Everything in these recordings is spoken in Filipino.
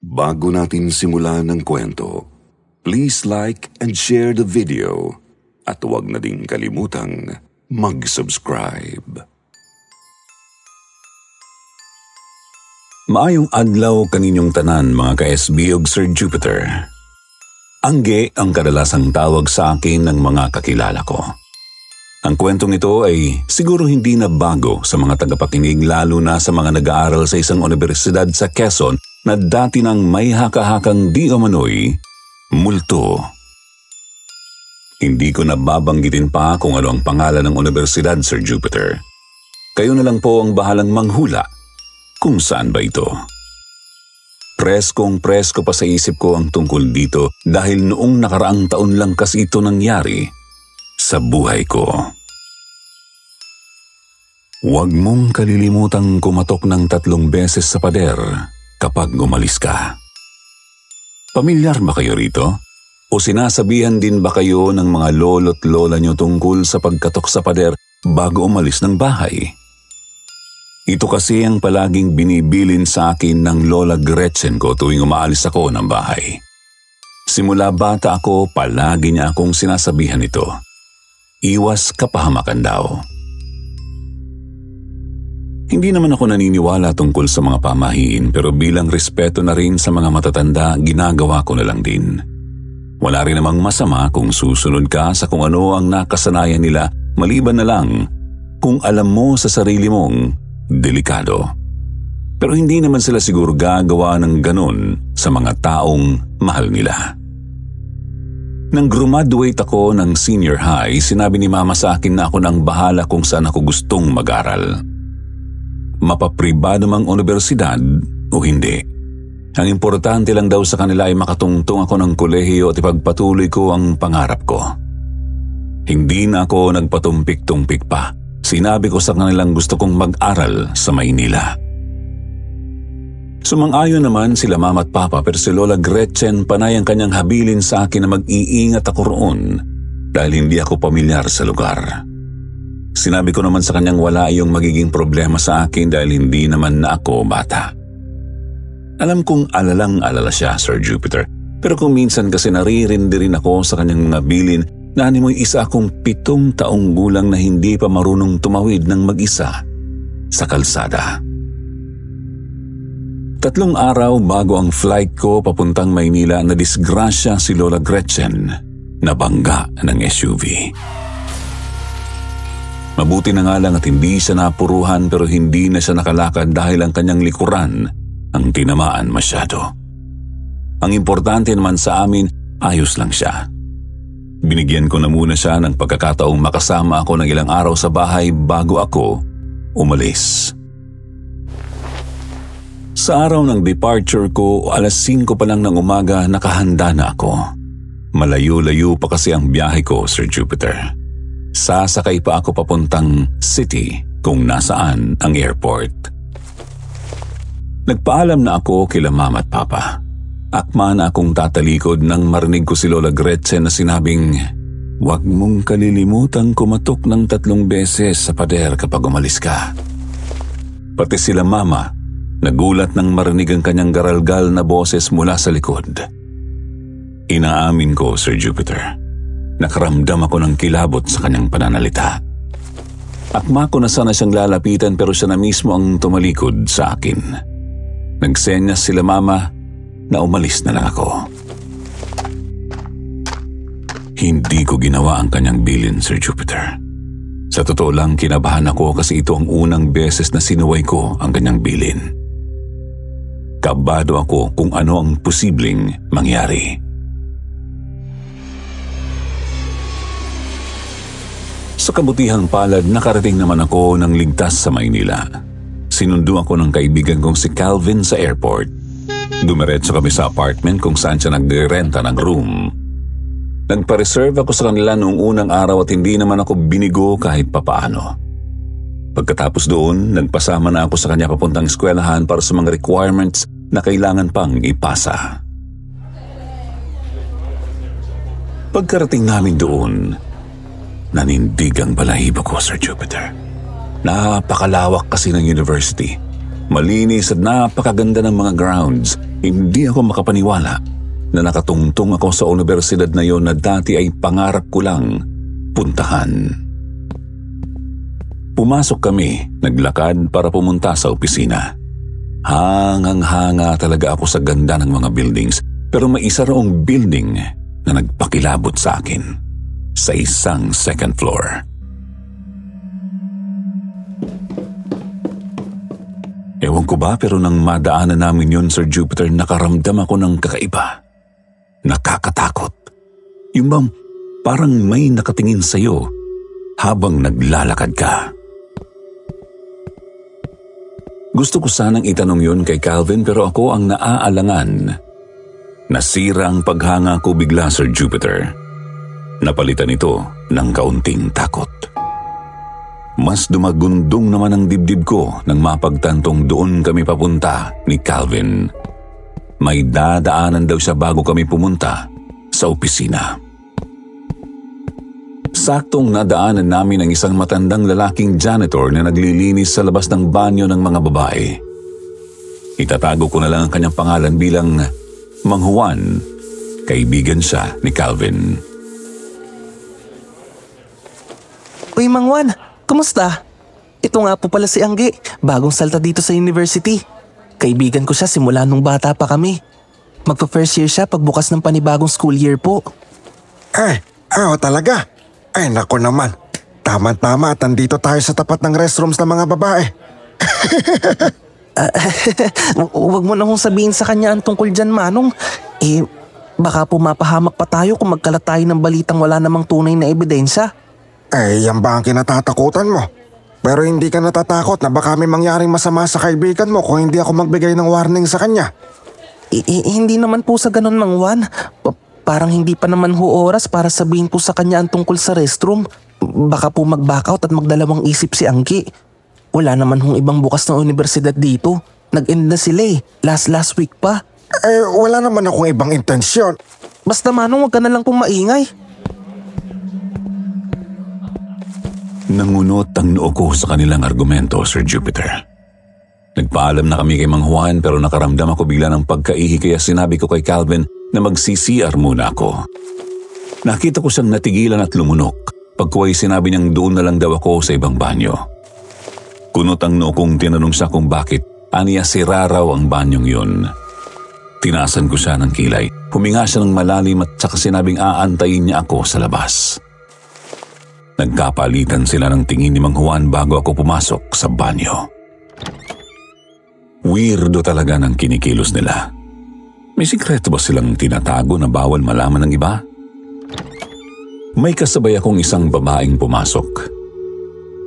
Bago natin simulan ng kwento, please like and share the video at huwag na ding kalimutang mag-subscribe. Maayong adlaw kaninyong tanan mga ka-SB ug Sir Jupiter. Angge ang kadalasang tawag sa akin ng mga kakilala ko. Ang kwentong ito ay siguro hindi na bago sa mga tagapakinig lalo na sa mga nag-aaral sa isang universidad sa Quezon na dati nang may haka-hakang di umano'y multo. Hindi ko na babanggitin pa kung ano ang pangalan ng universidad, Sir Jupiter. Kayo na lang po ang bahalang manghula kung saan ba ito. Preskong presko pa sa isip ko ang tungkol dito dahil noong nakaraang taon lang kasi ito nangyari sa buhay ko. Huwag mong kalilimutang kumatok ng 3 beses sa pader kapag umalis ka. Pamilyar ba kayo rito? O sinasabihan din ba kayo ng mga lolo't lola nyo tungkol sa pagkatok sa pader bago umalis ng bahay? Ito kasi ang palaging binibilin sa akin ng Lola Gretchen ko tuwing umaalis ako ng bahay. Simula bata ako, palagi niya akong sinasabihan ito. Iwas kapahamakan daw. Hindi naman ako naniniwala tungkol sa mga pamahiin pero bilang respeto na rin sa mga matatanda, ginagawa ko na lang din. Wala rin namang masama kung susunod ka sa kung ano ang nakasanayan nila maliban na lang kung alam mo sa sarili mong delikado. Pero hindi naman sila siguro gagawa ng ganun sa mga taong mahal nila. Nang graduate ako ng senior high, sinabi ni mama sa akin na ako nang bahala kung saan ako gustong mag-aral. Mapapribado mang universidad o hindi. Ang importante lang daw sa kanila ay makatungtong ako ng kolehiyo at ipagpatuloy ko ang pangarap ko. Hindi na ako nagpatumpik-tumpik pa. Sinabi ko sa kanilang gusto kong mag-aral sa Maynila. Sumang-ayon naman sila mama at papa pero si Lola Gretchen panay ang kanyang habilin sa akin na mag-iingat ako roon dahil hindi ako pamilyar sa lugar. Sinabi ko naman sa kanyang wala iyong magiging problema sa akin dahil hindi naman na ako bata. Alam kong alalang-alala siya, Sir Jupiter, pero kung minsan kasi naririndi rin ako sa kanyang mga bilin na animoy isa akong 7 taong gulang na hindi pa marunong tumawid ng mag-isa sa kalsada. 3 araw bago ang flight ko papuntang Maynila na disgrasya si Lola Gretchen na bangga ng SUV. Mabuti na nga lang at hindi siya napuruhan pero hindi na siya nakalakad dahil ang kanyang likuran ang tinamaan masyado. Ang importante naman sa amin, ayos lang siya. Binigyan ko na muna siya ng pagkakataong makasama ako ng ilang araw sa bahay bago ako umalis. Sa araw ng departure ko, 5:00 pa lang ng umaga, nakahanda na ako. Malayo-layo pa kasi ang biyahe ko, Sir Jupiter. Sasakay pa ako papuntang city kung nasaan ang airport. Nagpaalam na ako kila mama at papa. Akma na akong tatalikod nang marinig ko si Lola Gretchen na sinabing, "Huwag mong kalilimutang kumatok ng 3 beses sa pader kapag umalis ka." Pati sila mama, nagulat nang marinig ang kanyang garalgal na boses mula sa likod. Inaamin ko, Sir Jupiter, nakaramdam ako ng kilabot sa kanyang pananalita. Akma ko na sana siyang lalapitan pero siya na mismo ang tumalikod sa akin. Nagsenyas sila mama na umalis na lang ako. Hindi ko ginawa ang kanyang bilin, Sir Jupiter. Sa totoo lang, kinabahan ako kasi ito ang unang beses na sinuway ko ang kanyang bilin. Kabado ako kung ano ang posibleng mangyari. Sa kabutihang palad, nakarating naman ako ng ligtas sa Maynila. Sinundo ako ng kaibigan kong si Calvin sa airport. Dumiretso kami sa apartment kung saan siya nagre-renta ng room. Nagpa-reserve ako sa kanila noong unang araw at hindi naman ako binigo kahit papaano. Pagkatapos doon, nagpasama na ako sa kanya papuntang eskwelahan para sa mga requirements na kailangan pang ipasa. Pagkarating namin doon, nanindig ang balahibo ko, Sir Jupiter. Napakalawak kasi ng university. Malinis at napakaganda ng mga grounds. Hindi ako makapaniwala na nakatungtong ako sa universidad na yon na dati ay pangarap ko lang puntahan. Pumasok kami, naglakad para pumunta sa opisina. Hangang-hanga talaga ako sa ganda ng mga buildings, pero may isa raong building na nagpakilabot sa akin sa isang second floor. Ewan ko ba, pero nang madaanan namin yun, Sir Jupiter, nakaramdam ako ng kakaiba. Nakakatakot. Yung bang parang may nakatingin sa'yo habang naglalakad ka. Gusto ko sanang itanong yun kay Calvin, pero ako ang naaalangan. Nasira ang paghanga ko bigla, Sir Jupiter. Napalitan ito ng kaunting takot. Mas dumagundong naman ang dibdib ko nang mapagtantong doon kami papunta ni Calvin. May dadaanan daw siya bago kami pumunta sa opisina. Saktong nadaanan namin ang isang matandang lalaking janitor na naglilinis sa labas ng banyo ng mga babae. Itatago ko na lang ang kanyang pangalan bilang Mang Juan. Kaibigan siya ni Calvin. Uy, Mang Juan, kumusta? Ito nga po pala si Angge, bagong salta dito sa university. Kaibigan ko siya simula nung bata pa kami. Magpa-first year siya pagbukas ng panibagong school year po. Talaga? Ay, naku naman. Tama-tama at andito tayo sa tapat ng restrooms ng mga babae. Huwag mo na hong sabihin sa kanya ang tungkol dyan, Manong. Baka pumapahamak pa tayo kung magkalat tayo ng balitang wala namang tunay na ebidensya. Yan ba ang kinatatakutan mo? Pero hindi ka natatakot na baka may mangyaring masama sa kaibigan mo kung hindi ako magbigay ng warning sa kanya? Hindi naman po sa ganun, Mang Juan. Parang hindi pa naman oras para sabihin po sa kanya ang tungkol sa restroom. Baka po mag-backout at magdalawang isip si Anggi. Wala naman ibang bukas na universidad dito. Nag-end na sila last week pa. Wala naman akong ibang intensyon. Basta Manong, huwag ka na lang pong maingay. Nangunot ang noo ko sa kanilang argumento, Sir Jupiter. Nagpaalam na kami kay Mang Juan pero nakaramdam ako bigla ng pagkaihi kaya sinabi ko kay Calvin na mag-CCR muna ako. Nakita ko siyang natigilan at lumunok. Pagkuway sinabi niyang doon na lang daw ako sa ibang banyo. Kunot ang noo kong tinanong siya kung bakit. Aniya sira raw ang banyong yun. Tinasan ko siya ng kilay. Huminga siya ng malalim at saka sinabing aantayin niya ako sa labas. Nagkapalitan sila ng tingin ni Mang Juan bago ako pumasok sa banyo. Weirdo talaga ng kinikilos nila. May sikreto ba silang tinatago na bawal malaman ng iba? May kasabay akong isang babaeng pumasok.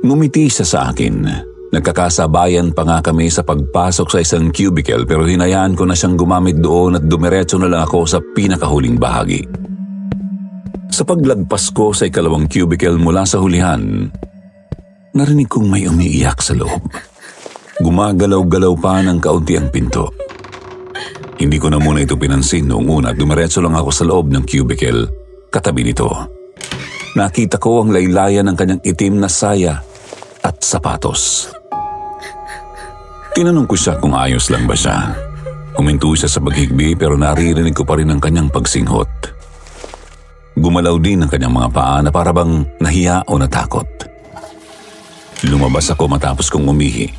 Ngumiti siya sa akin. Nagkakasabayan pa nga kami sa pagpasok sa isang cubicle pero hinayaan ko na siyang gumamit doon at dumiretso na lang ako sa pinakahuling bahagi. Sa paglagpas ko sa ikalawang cubicle mula sa hulihan, narinig kong may umiiyak sa loob. Gumagalaw-galaw pa ng kaunti ang pinto. Hindi ko na muna ito pinansin noong una at dumiretso lang ako sa loob ng cubicle katabi nito. Nakita ko ang laylayan ng kanyang itim na saya at sapatos. Tinanong ko siya kung ayos lang ba siya. Huminto siya sa paghigbi pero naririnig ko pa rin ang kanyang pagsinghot. Gumalaw din ang kanyang mga paa na parabang nahiya o natakot. Lumabas ako matapos kong umihi.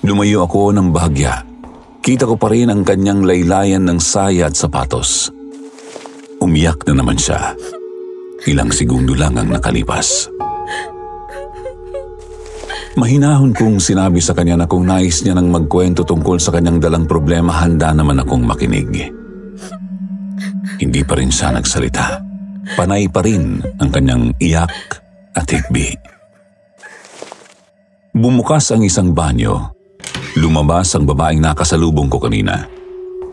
Lumayo ako ng bahagya. Kita ko pa rin ang kanyang laylayan ng saya at sapatos. Umiyak na naman siya. Ilang segundo lang ang nakalipas. Mahinahon kong sinabi sa kanya na kung nais niya nang magkwento tungkol sa kanyang dalang problema, handa naman akong makinig. Hindi pa rin siya nagsalita. Panay pa rin ang kanyang iyak at hikbi. Bumukas ang isang banyo. Lumabas ang babaeng nakasalubong ko kanina.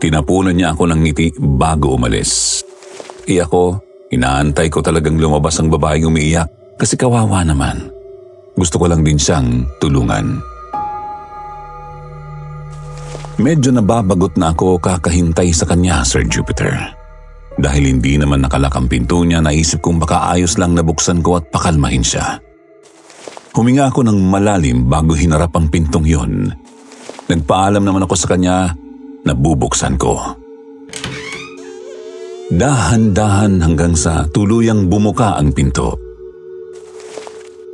Tinapunan niya ako ng ngiti bago umalis. Ako, inaantay ko talagang lumabas ang babaeng umiiyak kasi kawawa naman. Gusto ko lang din siyang tulungan. Medyo nababagot na ako kakahintay sa kanya, Sir Jupiter. Dahil hindi naman nakalak ang pinto niya, naisip kong baka ayos lang nabuksan ko at pakalmahin siya. Huminga ako ng malalim bago hinarap ang pintong yon. Nagpaalam naman ako sa kanya na bubuksan ko. Dahan-dahan hanggang sa tuluyang bumuka ang pinto.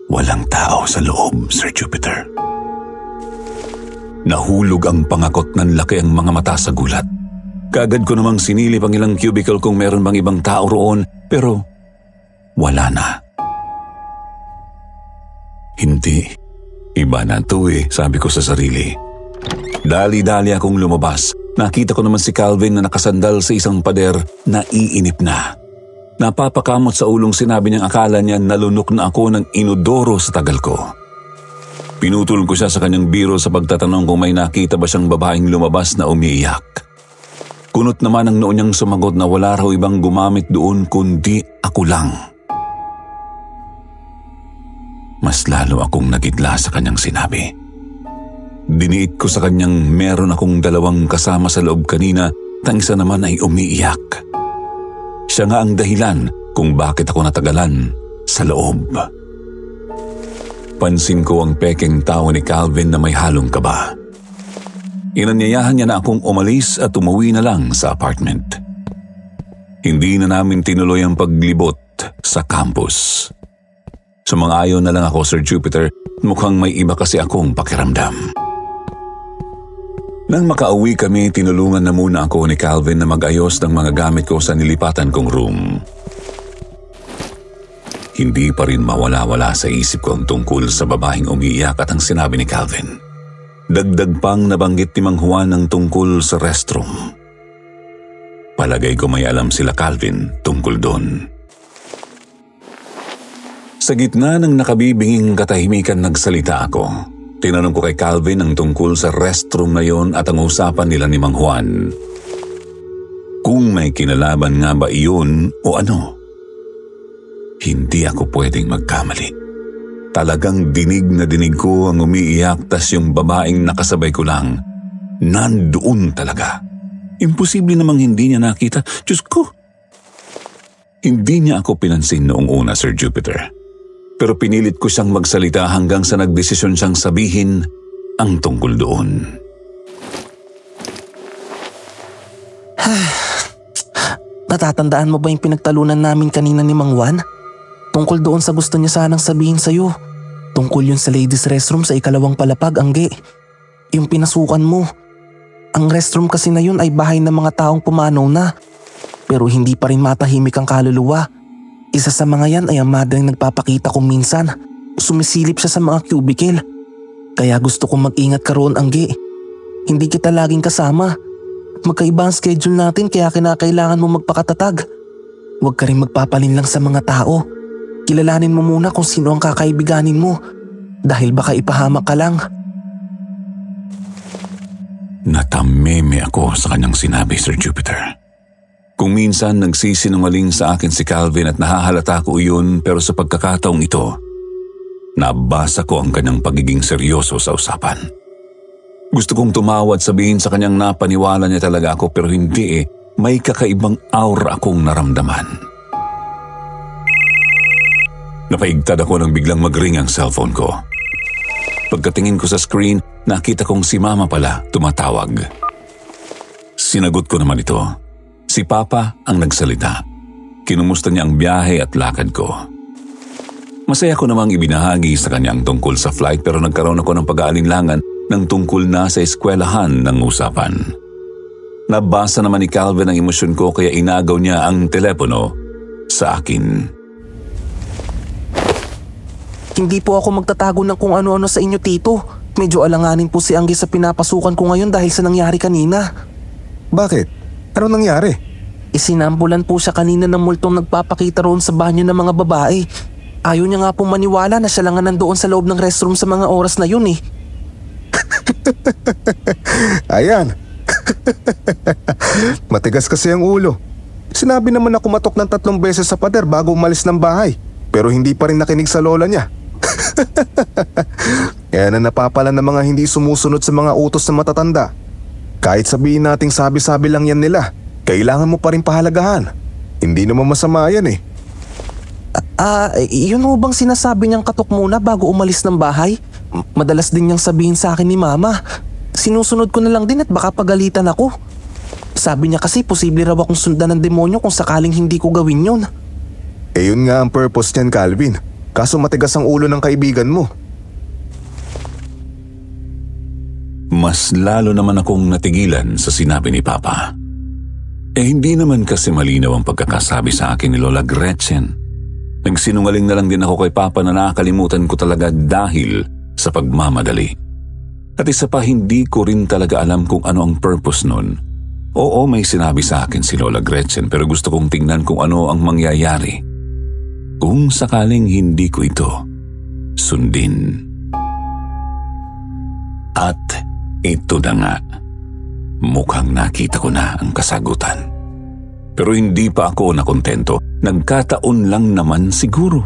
Walang tao sa loob, Sir Jupiter. Nahulog ang pangakot ng laki ang mga mata sa gulat. Kaagad ko namang sinilip ang ilang cubicle kung meron bang ibang tao roon, pero wala na. Hindi. Iba na to sabi ko sa sarili. Dali-dali akong lumabas. Nakita ko naman si Calvin na nakasandal sa isang pader na iinip na. Napapakamot sa ulong sinabi niyang akala niya nalunok na ako ng inodoro sa tagal ko. Pinutol ko siya sa kanyang biro sa pagtatanong kung may nakita ba siyang babaeng lumabas na umiiyak. Kunot naman ang noo niyang sumagot na wala raw ibang gumamit doon kundi ako lang. Mas lalo akong nagidla sa kanyang sinabi. Diniit ko sa kanyang meron akong dalawang kasama sa loob kanina at ang isa naman ay umiiyak. Siya nga ang dahilan kung bakit ako natagalan sa loob. Pansin ko ang pekeng tawa ni Calvin na may halong kaba. Inanyayahan niya na akong umalis at umuwi na lang sa apartment. Hindi na namin tinuloy ang paglibot sa campus. Sumang-ayon na lang ako, Sir Jupiter, mukhang may iba kasi akong pakiramdam. Nang makauwi kami, tinulungan na muna ako ni Calvin na mag-ayos ng mga gamit ko sa nilipatan kong room. Hindi pa rin mawala-wala sa isip ko ang tungkol sa babaeng umiiyak at ang sinabi ni Calvin. Dagdag pang nabanggit ni Mang Juan ang tungkol sa restroom. Palagay ko may alam sila Calvin tungkol doon. Sa gitna ng nakabibinging katahimikan nagsalita ako. Tinanong ko kay Calvin ang tungkol sa restroom na yon at ang usapan nila ni Mang Juan. Kung may kinalaban nga ba iyon o ano? Hindi ako pwedeng magkamali. Talagang dinig na dinig ko ang umiiyak tas yung babaeng nakasabay ko lang. Nandoon talaga. Imposible namang hindi niya nakita. Diyos ko! Hindi niya ako pinansin noong una, Sir Jupiter. Pero pinilit ko siyang magsalita hanggang sa nagdesisyon siyang sabihin ang tungkol doon. Natatandaan mo ba yung pinagtalunan namin kanina ni Mang Juan? Tungkol doon sa gusto niya sanang sabihin sa'yo. Tungkol yun sa ladies restroom sa ikalawang palapag, Angge. Yung pinasukan mo. Ang restroom kasi na yun ay bahay ng mga taong pumanaw na. Pero hindi pa rin matahimik ang kaluluwa. Isa sa mga yan ay ang madring nagpapakita kung minsan. Sumisilip siya sa mga cubicle. Kaya gusto kong mag-ingat ka roon, Angge. Hindi kita laging kasama. Magkaiba ang schedule natin kaya kinakailangan mo magpakatatag. Huwag ka rin magpapalin lang sa mga tao. Kilalanin mo muna kung sino ang kakaibiganin mo. Dahil baka ipahamak ka lang. Natameme ako sa kanyang sinabi, Sir Jupiter. Kung minsan nagsisinungaling sa akin si Calvin at nahahalata ko iyon, pero sa pagkakataong ito, nabasa ko ang kanyang pagiging seryoso sa usapan. Gusto kong tumawa at sabihin sa kanyang napaniwala niya talaga ako pero hindi may kakaibang aura akong naramdaman. Napaigtad ako nang biglang mag-ring ang cellphone ko. Pagkatingin ko sa screen, nakita kong si Mama pala tumatawag. Sinagot ko naman ito. Si Papa ang nagsalita. Kinumusta niya ang biyahe at lakad ko. Masaya ko namang ibinahagi sa kanya ang tungkol sa flight pero nagkaroon ako ng pag-aalinlangan ng tungkol na sa eskwelahan ng usapan. Nabasa naman ni Calvin ang emosyon ko kaya inagaw niya ang telepono sa akin. Hindi po ako magtatago ng kung ano-ano sa inyo, Tito. Medyo alanganin po si Angge sa pinapasukan ko ngayon dahil sa nangyari kanina. Bakit? Ano nangyari? Isinambulan po siya kanina ng multong nagpapakita roon sa banyo ng mga babae. Ayaw niya nga pong maniwala na siya lang nga nandoon sa loob ng restroom sa mga oras na yun Ayan. Matigas kasi ang ulo. Sinabi naman na kumatok ng 3 beses sa pader bago umalis ng bahay. Pero hindi pa rin nakinig sa lola niya. Kaya na napapala ng mga hindi sumusunod sa mga utos ng matatanda. Kahit sabihin nating sabi-sabi lang yan nila, kailangan mo pa rin pahalagahan. Hindi naman masama yan Yun ho bang sinasabi niyang katok muna bago umalis ng bahay? Madalas din niyang sabihin sa akin ni Mama. Sinusunod ko na lang din at baka pagalitan ako. Sabi niya kasi posible raw akong sundan ng demonyo kung sakaling hindi ko gawin yun. Eh yun nga ang purpose niyan, Calvin. Kaso matigas ang ulo ng kaibigan mo. Mas lalo naman akong natigilan sa sinabi ni Papa. Hindi naman kasi malinaw ang pagkakasabi sa akin ni Lola Gretchen. Nagsinungaling na lang din ako kay Papa na nakakalimutan ko talaga dahil sa pagmamadali. At isa pa, hindi ko rin talaga alam kung ano ang purpose nun. Oo, may sinabi sa akin si Lola Gretchen pero gusto kong tingnan kung ano ang mangyayari kung sakaling hindi ko ito sundin. At ito na nga. Mukhang nakita ko na ang kasagutan. Pero hindi pa ako nakontento. Nagkataon lang naman siguro.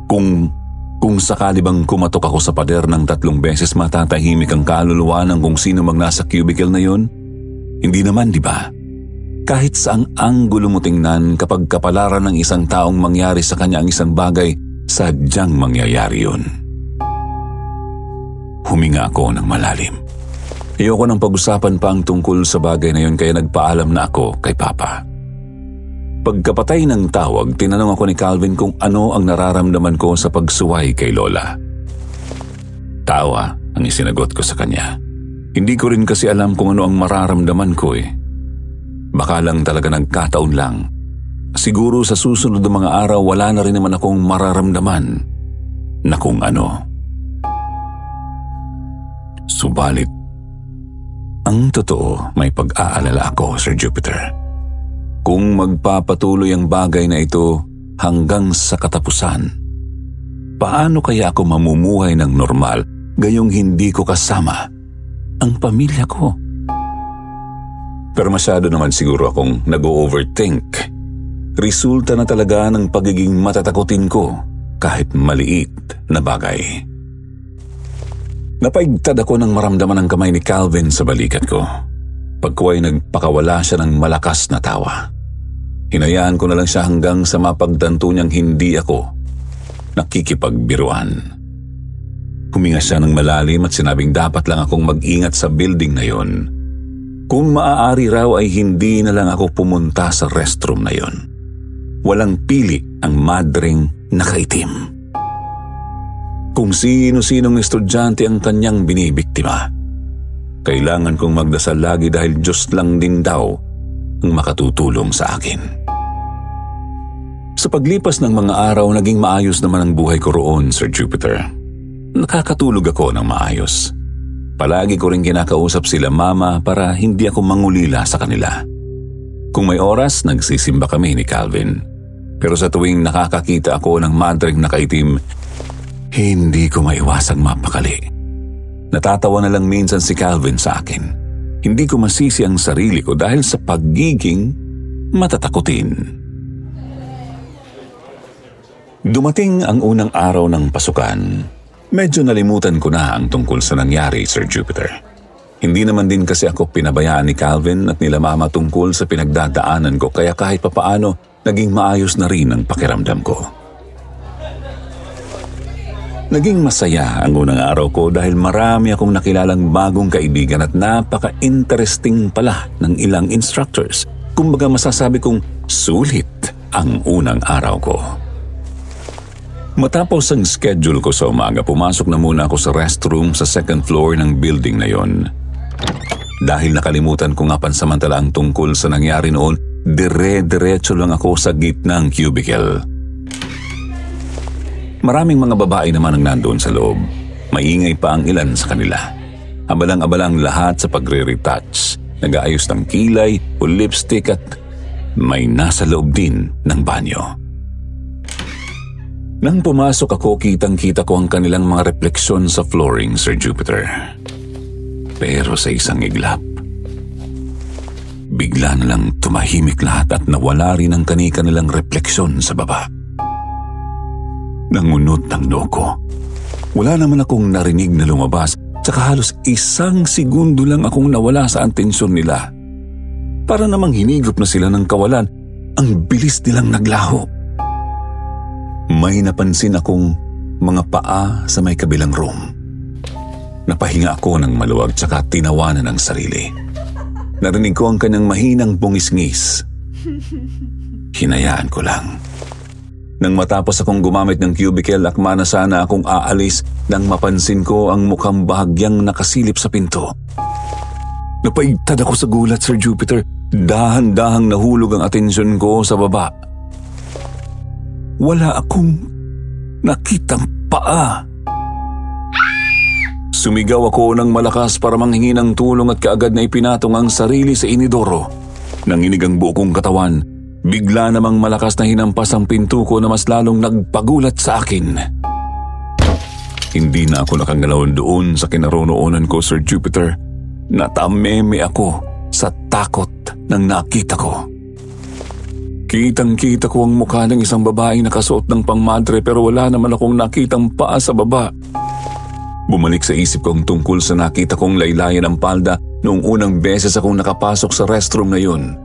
Kung sakali bang kumatok ako sa pader ng 3 beses, matatahimik ang kaluluwa ng kung sino mang nasa cubicle na yun? Hindi naman, di ba? Kahit saang anggulo mo tingnan, kapag kapalaran ng isang taong mangyari sa kanya ang isang bagay, sadyang mangyayari yun. Huminga ako ng malalim. Ayoko nang pag-usapan pa ang tungkol sa bagay na yun kaya nagpaalam na ako kay Papa. Pagkapatay ng tawag, tinanong ako ni Calvin kung ano ang nararamdaman ko sa pagsuway kay Lola. Tawa ang isinagot ko sa kanya. Hindi ko rin kasi alam kung ano ang mararamdaman ko eh. Baka lang talaga nagkataon lang. Siguro sa susunod na mga araw wala na rin naman akong mararamdaman na kung ano. Subalit, ang totoo, may pag-aalala ako, Sir Jupiter. Kung magpapatuloy ang bagay na ito hanggang sa katapusan, paano kaya ako mamumuhay ng normal gayong hindi ko kasama ang pamilya ko? Pero masyado naman siguro akong nag-overthink. Resulta na talaga ng pagiging matatakotin ko kahit maliit na bagay. Napaigtad ako nang maramdaman ang kamay ni Calvin sa balikat ko. Pagkuway nagpakawala siya ng malakas na tawa. Hinayaan ko na lang siya hanggang sa mapagtanto niyang hindi ako nakikipagbiruan. Huminga siya ng malalim at sinabing dapat lang akong mag-ingat sa building na yon. Kung maaari raw ay hindi na lang ako pumunta sa restroom na yon. Walang pili ang madring nakaitim. Kung sino-sinong estudyante ang kanyang binibiktima, kailangan kong magdasal lagi dahil Diyos lang din daw ang makatutulong sa akin. Sa paglipas ng mga araw, naging maayos naman ang buhay ko roon, Sir Jupiter. Nakakatulog ako ng maayos. Palagi ko rin kinakausap sila Mama para hindi ako mangulila sa kanila. Kung may oras, nagsisimba kami ni Calvin. Pero sa tuwing nakakakita ako ng madring nakaitim, hindi ko maiwasang mapakali. Natatawa na lang minsan si Calvin sa akin. Hindi ko masisi ang sarili ko dahil sa pagiging matatakutin. Dumating ang unang araw ng pasukan. Medyo nalimutan ko na ang tungkol sa nangyari, Sir Jupiter. Hindi naman din kasi ako pinabayaan ni Calvin at nila Mama tungkol sa pinagdadaanan ko kaya kahit papaano naging maayos na rin ang pakiramdam ko. Naging masaya ang unang araw ko dahil marami akong nakilalang bagong kaibigan at napaka-interesting pala ng ilang instructors. Kumbaga masasabi kong sulit ang unang araw ko. Matapos ang schedule ko sa umaga, pumasok na muna ako sa restroom sa 2nd floor ng building na yon. Dahil nakalimutan ko nga pansamantala ang tungkol sa nangyari noon, dire-diretso lang ako sa gitna ng cubicle. Maraming mga babae naman ang nandoon sa loob. Maingay pa ang ilan sa kanila. Abalang-abalang lahat sa pagre-retouch. Nag-aayos ng kilay o lipstick at may nasa loob din ng banyo. Nang pumasok ako, kitang-kita ko ang kanilang mga refleksyon sa flooring, Sir Jupiter. Pero sa isang iglap, bigla na lang tumahimik lahat at nawala rin ang kani-kanilang refleksyon sa baba. Nangunot ng noo ko. Wala naman akong narinig na lumabas, tsaka halos 1 segundo lang akong nawala sa atensyon nila. Para namang hinigop na sila ng kawalan, ang bilis nilang naglaho. May napansin akong mga paa sa may kabilang room. Napahinga ako ng maluwag tsaka tinawanan ng sarili. Narinig ko ang kanyang mahinang bungisngis. Hinayaan ko lang. Nang matapos akong gumamit ng cubicle, akma na sana akong aalis nang mapansin ko ang mukhang bahagyang nakasilip sa pinto. Napaigtad ako sa gulat, Sir Jupiter. Dahan-dahang nahulog ang atensyon ko sa baba. Wala akong nakitang paa. Sumigaw ako ng malakas para manghingi ng tulong at kaagad na ipinatong ang sarili sa inidoro. Nanginig ang buo kong katawan. Bigla namang malakas na hinampas ang pinto ko na mas lalong nagpagulat sa akin. Hindi na ako nakagalaw doon sa kinaroroonan ko, Sir Jupiter. Natameme ako sa takot ng nakita ko. Kitang-kita ko ang mukha ng isang babaeng nakasuot ng pangmadre pero wala naman akong nakitang paa sa baba. Bumalik sa isip ko ang tungkol sa nakita kong laylayan ng palda noong unang beses akong nakapasok sa restroom na yun.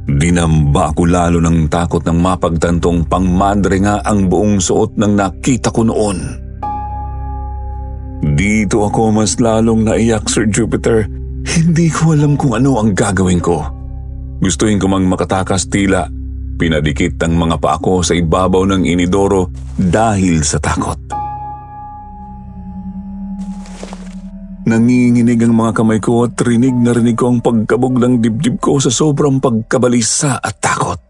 Dinamba ako lalo ng takot ng mapagtantong pangmadre nga ang buong suot ng nakita ko noon. Dito ako mas lalong naiyak, Sir Jupiter. Hindi ko alam kung ano ang gagawin ko. Gustuhin ko mang makatakas, tila pinadikit ang mga paa ko sa ibabaw ng inidoro dahil sa takot. Nanginginig ang mga kamay ko at rinig na rinig ko ang pagkabog ng dibdib ko sa sobrang pagkabalisa at takot.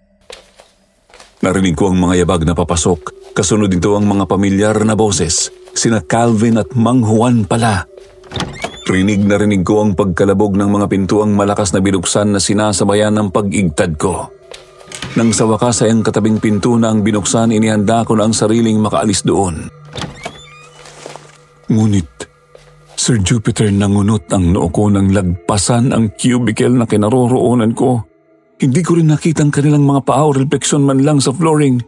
Narinig ko ang mga yabag na papasok, kasunod dito ang mga pamilyar na boses, sina Calvin at Mang Juan pala. Rinig na rinig ko ang pagkalabog ng mga pintuang malakas na binuksan na sinasabayan ng pag-igtad ko. Nang sa wakas ay ang katabing pinto na ang binuksan, inihanda ko na ang sariling makaalis doon. Ngunit, Sir Jupiter, nangunot ang noo ko nang lagpasan ang cubicle na kinaroroonan ko. Hindi ko rin nakitang kanilang mga paa o refleksyon man lang sa flooring.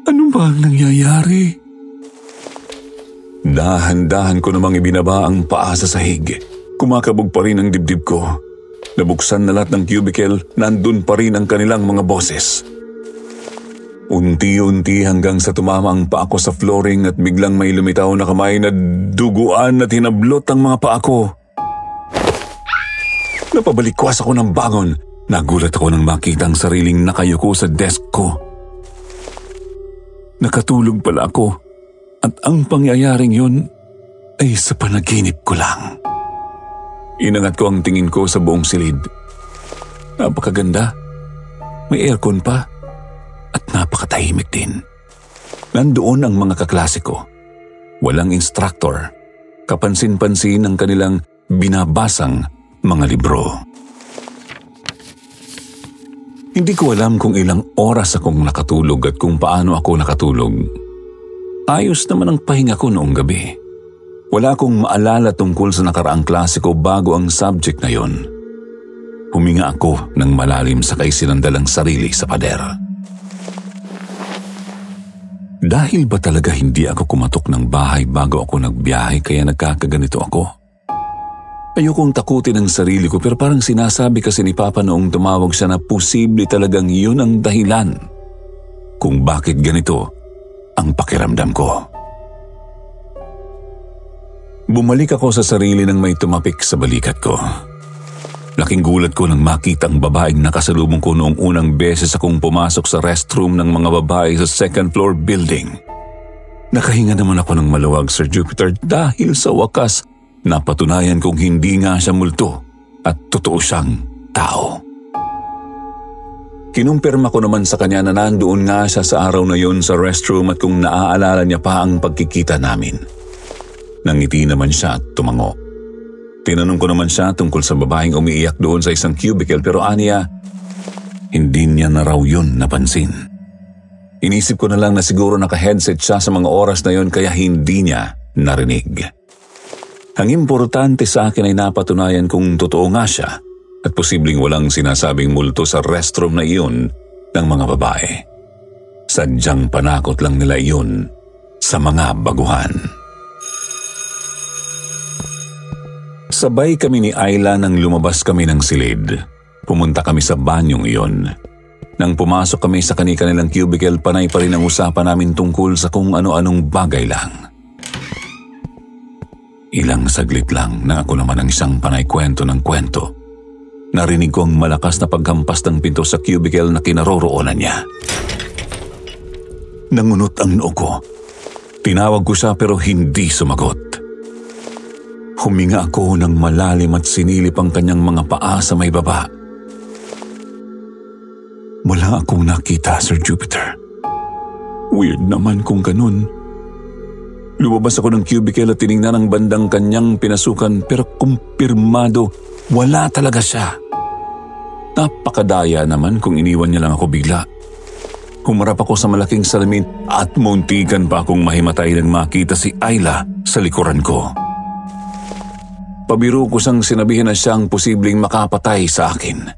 Ano ba ang nangyayari? Dahan-dahan ko namang ibinaba ang paa sa sahig. Kumakabog pa rin ang dibdib ko. Nabuksan na lahat ng cubicle, nandun pa rin ang kanilang mga boses. Unti-unti hanggang sa tumama ang paa ko sa flooring at biglang may lumitaw na kamay na duguan at hinablot ang mga paa ko. Napabalikwas ako ng bangon. Nagulat ako nang makita ang sariling nakayuko sa desk ko. Nakatulog pala ako at ang pangyayaring yun ay sa panaginip ko lang. Inangat ko ang tingin ko sa buong silid. Napakaganda. May aircon pa. At napakatahimik din. Nandoon ang mga kaklase ko. Walang instructor. Kapansin-pansin ang kanilang binabasang mga libro. Hindi ko alam kung ilang oras akong nakatulog at kung paano ako nakatulog. Ayos naman ang pahinga ko noong gabi. Wala akong maalala tungkol sa nakaraang klase ko bago ang subject na yon. Huminga ako ng malalim sakay sinandalang sarili sa pader. Dahil ba talaga hindi ako kumatok ng bahay bago ako nagbiyahe kaya nagkakaganito ako? Ayokong takutin ang sarili ko pero parang sinasabi kasi ni Papa noong tumawag siya na posible talagang yun ang dahilan kung bakit ganito ang pakiramdam ko. Bumalik ako sa sarili nang may tumapik sa balikat ko. Laking gulat ko nang makita ang babaeng nakasalubong ko noong unang beses akong pumasok sa restroom ng mga babae sa second floor building. Nakahinga naman ako ng maluwag, Sir Jupiter, dahil sa wakas napatunayan kong hindi nga siya multo at totoo siyang tao. Kinumpirma ko naman sa kanya na nandoon nga siya sa araw na yun sa restroom at kung naaalala niya pa ang pagkikita namin. Nangiti naman siya at tumango. Tinanong ko naman siya tungkol sa babaeng umiiyak doon sa isang cubicle pero aniya, hindi niya na raw yun napansin. Inisip ko na lang na siguro naka-headset siya sa mga oras na yun kaya hindi niya narinig. Ang importante sa akin ay napatunayan kung totoo nga siya at posibleng walang sinasabing multo sa restroom na iyon ng mga babae. Sadyang panakot lang nila iyon sa mga baguhan. Sabay kami ni Ayla nang lumabas kami ng silid. Pumunta kami sa banyong iyon. Nang pumasok kami sa kani-kanilang cubicle, panay pa rin ang usapan namin tungkol sa kung ano-anong bagay lang. Ilang saglit lang na ako naman ang isang panay kwento ng kwento. Narinig ko ang malakas na paghampas ng pinto sa cubicle na kinaroroonan niya. Nangunot ang noo ko. Tinawag ko siya pero hindi sumagot. Huminga ako ng malalim at sinilip ang kanyang mga paa sa may baba. Wala akong nakita, Sir Jupiter. Weird naman kung ganun. Lumabas ako ng cubicle at tinignan ang bandang kanyang pinasukan pero kumpirmado, wala talaga siya. Napakadaya naman kung iniwan niya lang ako bigla. Humarap ako sa malaking salamin at muntikan pa akong mahimatay nang makita si Ayla sa likuran ko. Pabiro ko siyang sinabihan na siya ang posibleng makapatay sa akin.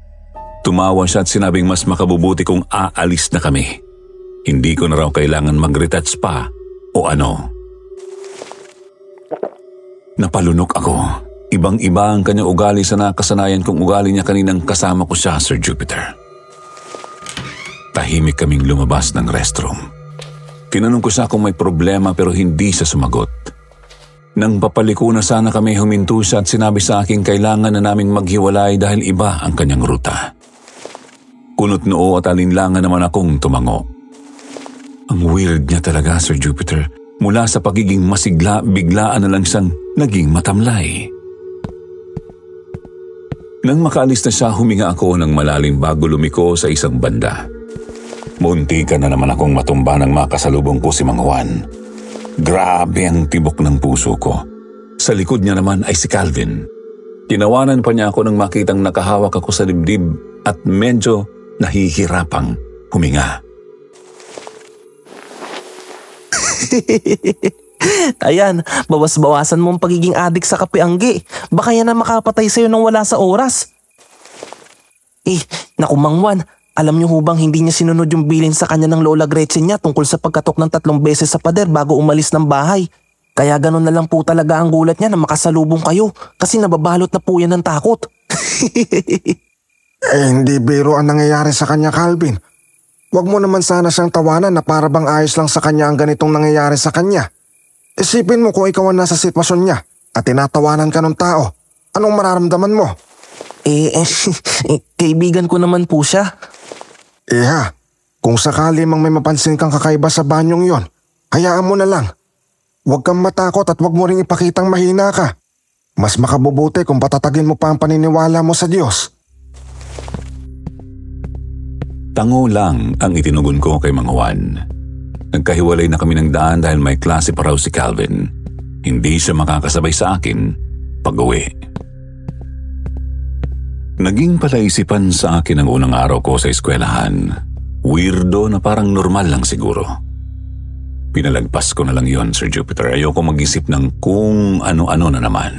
Tumawa siya at sinabing mas makabubuti kung aalis na kami. Hindi ko na raw kailangan mag-retouch pa o ano. Napalunok ako. Ibang-iba ang kanyang ugali sa nakasanayan kong ugali niya kaninang kasama ko siya, Sir Jupiter. Tahimik kaming lumabas ng restroom. Tinanong ko siya kung may problema pero hindi siya sumagot. Nang papaliko na sana kami, huminto siya at sinabi sa akin kailangan na naming maghiwalay dahil iba ang kanyang ruta. Kunot noo at alinlangan naman akong tumango. Ang weird niya talaga, Sir Jupiter. Mula sa pagiging masigla, biglaan na lang siyang naging matamlay. Nang makaalis na siya, huminga ako ng malalim bago lumiko sa isang banda. Muntikan na naman akong matumba nang makasalubong ko si Mang Juan. Grabe ang tibok ng puso ko. Sa likod niya naman ay si Calvin. Tinawanan pa niya ako nang makitang nakahawak ako sa dibdib at medyo nahihirapang huminga. Ayan, bawas-bawasan mo ang pagiging adik sa kape, Anggi. Baka yan ang makapatay sa'yo nang wala sa oras. Naku Mang Juan, alam niyo hubang hindi niya sinunod yung bilin sa kanya ng Lola Gretchen niya tungkol sa pagkatok ng 3 beses sa pader bago umalis ng bahay. Kaya ganun na lang po talaga ang gulat niya na makasalubong kayo kasi nababalot na po yan ng takot. Hindi biro ang nangyayari sa kanya, Calvin. Huwag mo naman sana siyang tawanan na para bang ayos lang sa kanya ang ganitong nangyayari sa kanya. Isipin mo kung ikaw ang nasa sitwasyon niya at tinatawanan ka ng tao. Anong mararamdaman mo? Kaibigan ko naman po siya. Kung sakali mang may mapansin kang kakaiba sa banyong yon, hayaan mo na lang. Huwag kang matakot at huwag mo ring ipakitang mahina ka. Mas makabubuti kung patatagin mo pa ang paniniwala mo sa Diyos. Tango lang ang itinugon ko kay Mang Juan. Nagkahiwalay na kami ng daan dahil may klase pa raw si Calvin. Hindi siya makakasabay sa akin pag-uwi. Naging palaisipan sa akin ang unang araw ko sa eskwelahan. Weirdo na parang normal lang siguro. Pinalagpas ko na lang yon, Sir Jupiter. Ayoko mag-isip ng kung ano-ano na naman.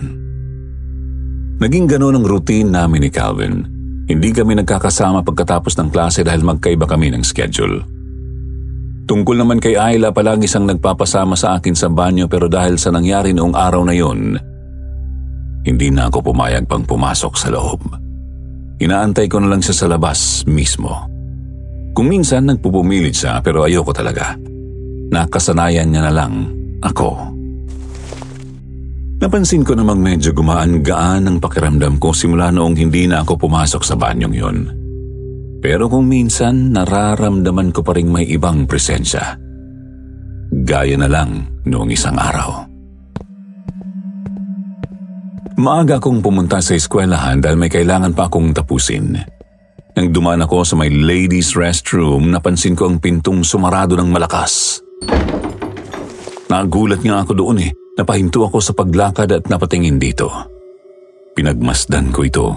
Naging gano'n ang routine namin ni Calvin. Hindi kami nagkakasama pagkatapos ng klase dahil magkaiba kami ng schedule. Tungkol naman kay Ayla, palagi siyang nagpapasama sa akin sa banyo pero dahil sa nangyari noong araw na yon, hindi na ako pumayag pang pumasok sa loob. Inaantay ko na lang siya sa labas mismo. Kung minsan nagpupumilit siya pero ayoko talaga. Nakasanayan niya na lang ako. Napansin ko namang medyo gumaan-gaan ang pakiramdam ko simula noong hindi na ako pumasok sa banyong yon. Pero kung minsan nararamdaman ko pa ring may ibang presensya. Gaya na lang noong isang araw. Maaga akong pumunta sa eskwelahan dahil may kailangan pa akong tapusin. Nang dumaan ako sa may ladies' restroom, napansin ko ang pintong sumarado ng malakas. Nagulat nga ako doon Napahinto ako sa paglakad at napatingin dito. Pinagmasdan ko ito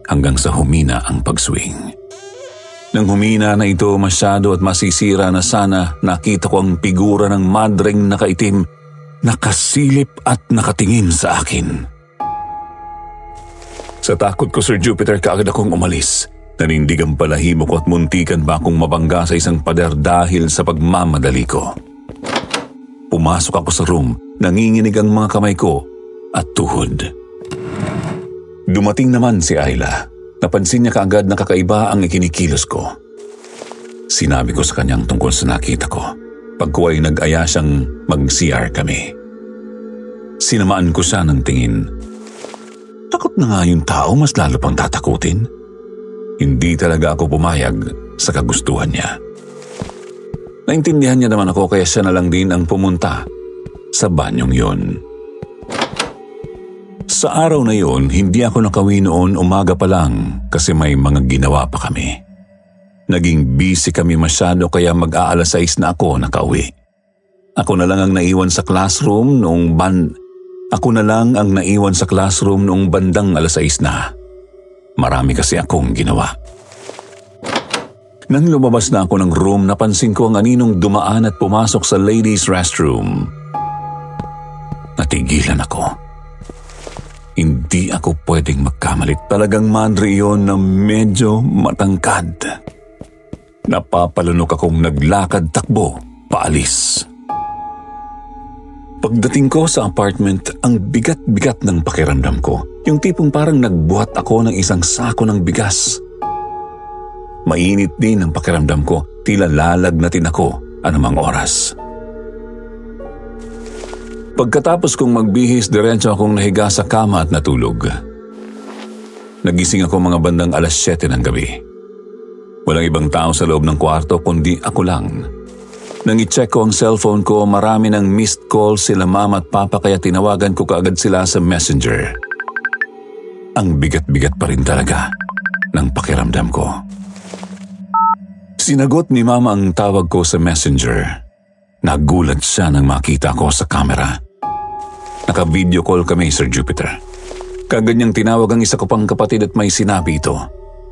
hanggang sa humina ang pagswing. Nang humina na ito masyado at masisira na sana, nakita ko ang figura ng madreng nakaitim, nakasilip at nakatingin sa akin. Sa takot ko, Sir Jupiter, kaagad akong umalis. Nanindig ang balahibo ko at muntikan ba akong mabangga sa isang pader dahil sa pagmamadali ko. Pumasok ako sa room, nanginginig ang mga kamay ko at tuhod. Dumating naman si Ayla. Napansin niya kaagad na kakaiba ang ikinikilos ko. Sinabi ko sa kanyang tungkol sa nakita ko. Pagko ay nag-aya siyang mag-CR kami. Sinamaan ko siya ng tingin. Takot na nga yung tao, mas lalo pang tatakutin. Hindi talaga ako pumayag sa kagustuhan niya. Naintindihan niya naman ako kaya siya na lang din ang pumunta sa banyong yon. Sa araw na yon, hindi ako nakauwi noon umaga pa lang kasi may mga ginawa pa kami. Naging busy kami masyado kaya mag-aalas 6 na ako nakauwi. Ako na lang ang naiwan sa classroom noong bandang alas 6 na. Marami kasi akong ginawa. Nang lumabas na ako ng room, napansin ko ang aninong dumaan at pumasok sa ladies' restroom. Natigilan ako. Hindi ako pwedeng magkamali. Talagang madre iyon na medyo matangkad. Napapalunok akong naglakad takbo paalis. Pagdating ko sa apartment, ang bigat-bigat ng pakiramdam ko. Yung tipong parang nagbuhat ako ng isang sako ng bigas. Mainit din ang pakiramdam ko, tila lalagnatin ako anumang oras. Pagkatapos kong magbihis, diretso akong nahiga sa kama at natulog. Nagising ako mga bandang alas 7 ng gabi. Walang ibang tao sa loob ng kwarto kundi ako lang. Nang i-check ko ang cellphone ko, marami ng missed call sila mama at papa kaya tinawagan ko kaagad sila sa messenger. Ang bigat-bigat pa rin talaga ng pakiramdam ko. Sinagot ni mama ang tawag ko sa messenger. Nagulat siya nang makita ko sa camera. Naka-video call kami, Sir Jupiter. Kaagad niyang tinawag ang isa ko pang kapatid at may sinabi ito.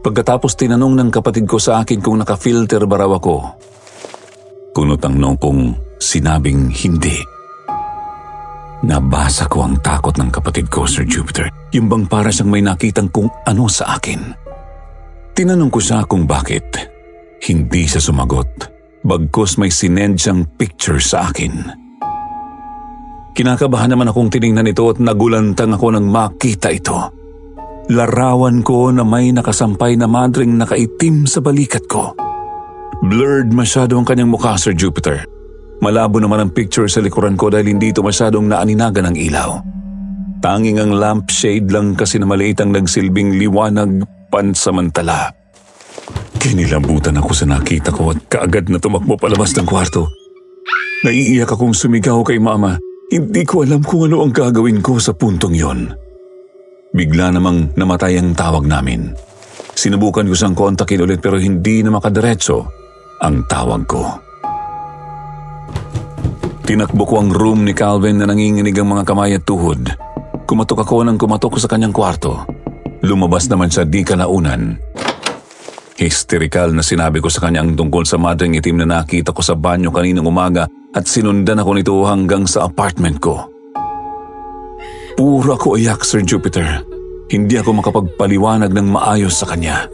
Pagkatapos tinanong ng kapatid ko sa akin kung naka-filter ba raw ako. Kunot ang noo kong sinabing hindi. Nabasa ko ang takot ng kapatid ko, Sir Jupiter. Yung bang para siyang may nakitang kung ano sa akin. Tinanong ko siya kung bakit. Hindi siya sumagot. Bagkus may sinend siyang picture sa akin. Kinakabahan naman akong tiningnan ito at nagulantang ako nang makita ito. Larawan ko na may nakasampay na madring nakaitim sa balikat ko. Blurred masyado ang kanyang mukha, Sir Jupiter. Malabo naman ang picture sa likuran ko dahil hindi ito masyadong naaninagan ng ilaw. Tanging ang lampshade lang kasi na maliit ang nagsilbing liwanag pansamantala. Kinilabutan ako sa nakita ko at kaagad na tumakbo palabas ng kwarto. Naiiyak akong sumigaw kay mama. Hindi ko alam kung ano ang gagawin ko sa puntong yon. Bigla namang namatay ang tawag namin. Sinubukan ko siyang kontakin ulit pero hindi na makadiretso ang tawag ko. Tinakbo ko ang room ni Calvin na nanginginig ang mga kamay at tuhod. Kumatok ako ng kumatok sa kanyang kwarto. Lumabas naman siya di kalaunan. Hysterical na sinabi ko sa kanya ang tungkol sa madring itim na nakita ko sa banyo kaninang umaga at sinundan ako nito hanggang sa apartment ko. Puro ako iyak, Sir Jupiter. Hindi ako makapagpaliwanag ng maayos sa kanya.